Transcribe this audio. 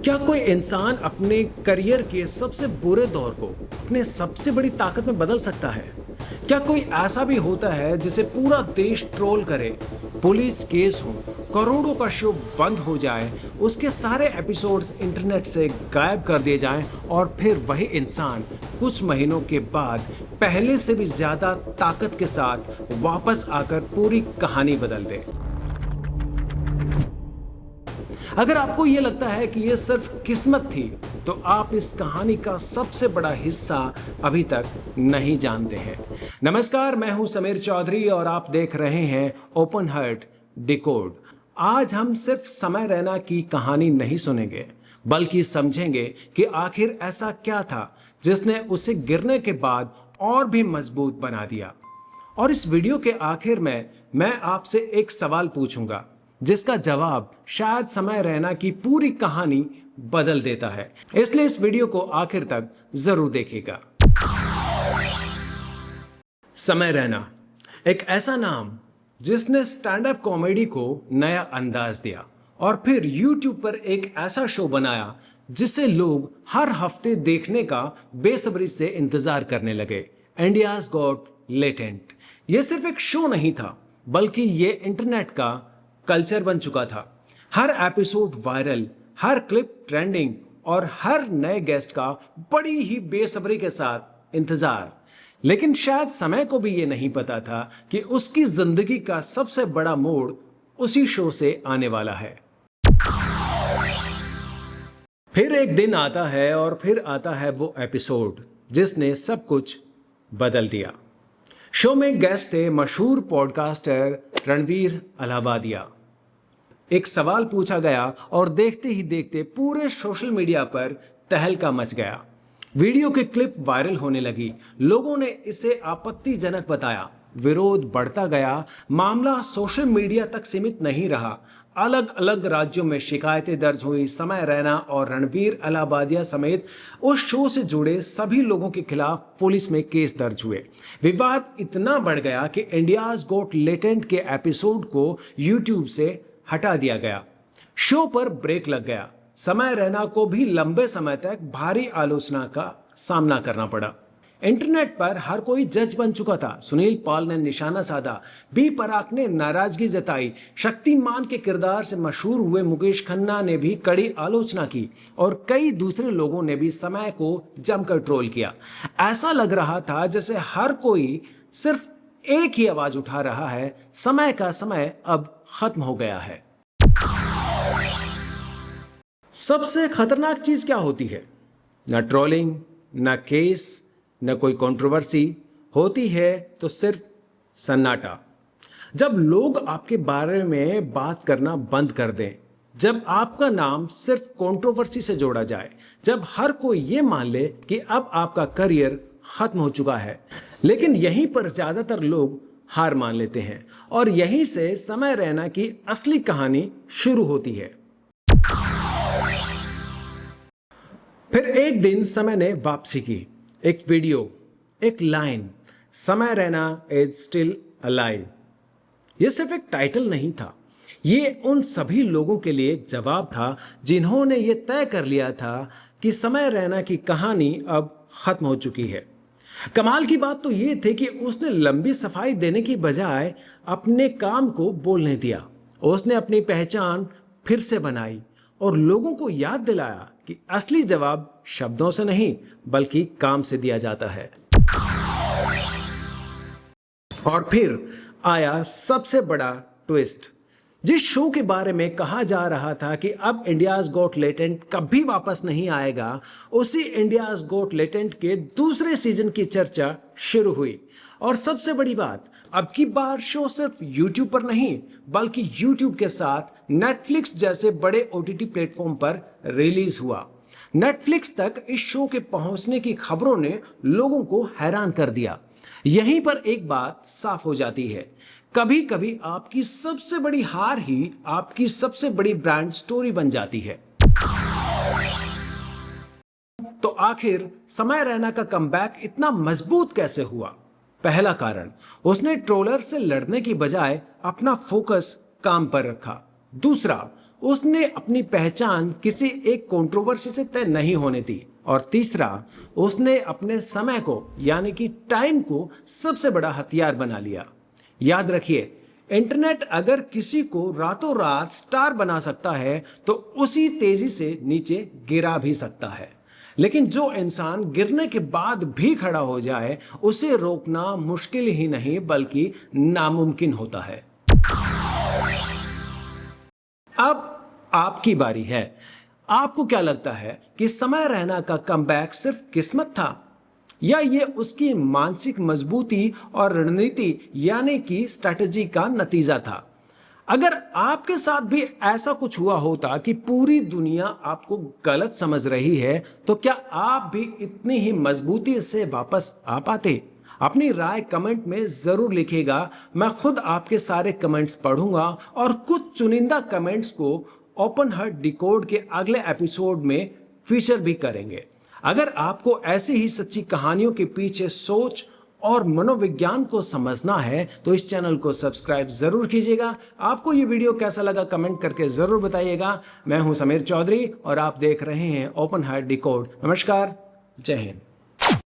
क्या कोई इंसान अपने करियर के सबसे बुरे दौर को अपने सबसे बड़ी ताकत में बदल सकता है? क्या कोई ऐसा भी होता है जिसे पूरा देश ट्रोल करे, पुलिस केस हो, करोड़ों का शो बंद हो जाए, उसके सारे एपिसोड्स इंटरनेट से गायब कर दिए जाएं और फिर वही इंसान कुछ महीनों के बाद पहले से भी ज्यादा ताकत के साथ वापस आकर पूरी कहानी बदल दे? अगर आपको यह लगता है कि यह सिर्फ किस्मत थी, तो आप इस कहानी का सबसे बड़ा हिस्सा अभी तक नहीं जानते हैं। नमस्कार, मैं हूं समीर चौधरी और आप देख रहे हैं ओपन हार्ट डिकोड। आज हम सिर्फ समय रैना की कहानी नहीं सुनेंगे, बल्कि समझेंगे कि आखिर ऐसा क्या था जिसने उसे गिरने के बाद और भी मजबूत बना दिया। और इस वीडियो के आखिर में मैं आपसे एक सवाल पूछूंगा जिसका जवाब शायद समय रैना की पूरी कहानी बदल देता है। इसलिए इस वीडियो को आखिर तक जरूर देखिएगा। समय रैना एक ऐसा नाम जिसने स्टैंड अप कॉमेडी को नया अंदाज दिया और फिर YouTube पर एक ऐसा शो बनाया जिसे लोग हर हफ्ते देखने का बेसब्री से इंतजार करने लगे। India's got latent. यह सिर्फ एक शो नहीं था, बल्कि यह इंटरनेट का कल्चर बन चुका था। हर एपिसोड वायरल, हर क्लिप ट्रेंडिंग और हर नए गेस्ट का बड़ी ही बेसब्री के साथ इंतजार। लेकिन शायद समय को भी ये नहीं पता था कि उसकी जिंदगी का सबसे बड़ा मोड़ उसी शो से आने वाला है। फिर एक दिन आता है और फिर आता है वो एपिसोड जिसने सब कुछ बदल दिया। शो में गेस्ट थे मशहूर पॉडकास्टर रणवीर अलाहाबादिया। एक सवाल पूछा गया और देखते ही देखते पूरे सोशल मीडिया पर तहलका मच गया। वीडियो की क्लिप वायरल होने लगी। लोगों ने इसे आपत्तिजनक बताया। विरोध बढ़ता गया। मामला सोशल मीडिया तक सीमित नहीं रहा। अलग अलग राज्यों में शिकायतें दर्ज हुई। समय रैना और रणवीर अलाहाबादिया समेत उस शो से जुड़े सभी लोगों के खिलाफ पुलिस में केस दर्ज हुए। विवाद इतना बढ़ गया कि इंडियाज गॉट लेटेंट के एपिसोड को YouTube से हटा दिया गया। शो पर ब्रेक लग गया। समय रैना को भी लंबे समय तक भारी आलोचना का सामना करना पड़ा। इंटरनेट पर हर कोई जज बन चुका था। सुनील पाल ने निशाना साधा, बी पराग ने नाराजगी जताई, शक्तिमान के किरदार से मशहूर हुए मुकेश खन्ना ने भी कड़ी आलोचना की और कई दूसरे लोगों ने भी समय को जमकर ट्रोल किया। ऐसा लग रहा था जैसे हर कोई सिर्फ एक ही आवाज उठा रहा है, समय का समय अब खत्म हो गया है। सबसे खतरनाक चीज क्या होती है? न ट्रोलिंग, न केस, न कोई कंट्रोवर्सी होती है, तो सिर्फ सन्नाटा। जब लोग आपके बारे में बात करना बंद कर दें, जब आपका नाम सिर्फ कंट्रोवर्सी से जोड़ा जाए, जब हर कोई ये मान ले कि अब आपका करियर खत्म हो चुका है। लेकिन यहीं पर ज्यादातर लोग हार मान लेते हैं और यहीं से समय रैना की असली कहानी शुरू होती है। फिर एक दिन समय ने वापसी की। एक वीडियो, एक लाइन, समय रैना इज स्टिल अलाइव। यह सिर्फ एक टाइटल नहीं था, ये उन सभी लोगों के लिए एक जवाब था जिन्होंने ये तय कर लिया था कि समय रैना की कहानी अब खत्म हो चुकी है। कमाल की बात तो ये थी कि उसने लंबी सफाई देने की बजाय अपने काम को बोलने दिया। उसने अपनी पहचान फिर से बनाई और लोगों को याद दिलाया कि असली जवाब शब्दों से नहीं, बल्कि काम से दिया जाता है। और फिर आया सबसे बड़ा ट्विस्ट। जिस शो के बारे में कहा जा रहा था कि अब इंडियाज गॉट लेटेंट कभी वापस नहीं आएगा, उसी इंडियाज गॉट लेटेंट के दूसरे सीजन की चर्चा शुरू हुई। और सबसे बड़ी बात, अब की बार शो सिर्फ YouTube पर नहीं, बल्कि YouTube के साथ Netflix जैसे बड़े OTT प्लेटफॉर्म पर रिलीज हुआ। Netflix तक इस शो के पहुंचने की खबरों ने लोगों को हैरान कर दिया। यहीं पर एक बात साफ हो जाती है, कभी कभी आपकी सबसे बड़ी हार ही आपकी सबसे बड़ी ब्रांड स्टोरी बन जाती है। तो आखिर समय रैना का कमबैक इतना मजबूत कैसे हुआ? पहला कारण, उसने ट्रोलर से लड़ने की बजाय अपना फोकस काम पर रखा। दूसरा, उसने अपनी पहचान किसी एक कंट्रोवर्सी से तय नहीं होने दी। और तीसरा, उसने अपने समय को यानी कि टाइम को सबसे बड़ा हथियार बना लिया। याद रखिए, इंटरनेट अगर किसी को रातों रात स्टार बना सकता है तो उसी तेजी से नीचे गिरा भी सकता है। लेकिन जो इंसान गिरने के बाद भी खड़ा हो जाए, उसे रोकना मुश्किल ही नहीं बल्कि नामुमकिन होता है। अब आपकी बारी है। आपको क्या लगता है कि समय रैना का कमबैक सिर्फ किस्मत था, या ये उसकी मानसिक मजबूती और रणनीति यानी कि स्ट्रैटेजी का नतीजा था? अगर आपके साथ भी ऐसा कुछ हुआ होता कि पूरी दुनिया आपको गलत समझ रही है, तो क्या आप भी इतनी ही मजबूती से वापस आ पाते? अपनी राय कमेंट में जरूर लिखिएगा। मैं खुद आपके सारे कमेंट्स पढ़ूंगा और कुछ चुनिंदा कमेंट्स को ओपन हार्ट डिकोड के अगले एपिसोड में फीचर भी करेंगे। अगर आपको ऐसी ही सच्ची कहानियों के पीछे सोच और मनोविज्ञान को समझना है तो इस चैनल को सब्सक्राइब जरूर कीजिएगा। आपको ये वीडियो कैसा लगा कमेंट करके जरूर बताइएगा। मैं हूं समीर चौधरी और आप देख रहे हैं ओपन हार्ट डिकोड। नमस्कार, जय हिंद।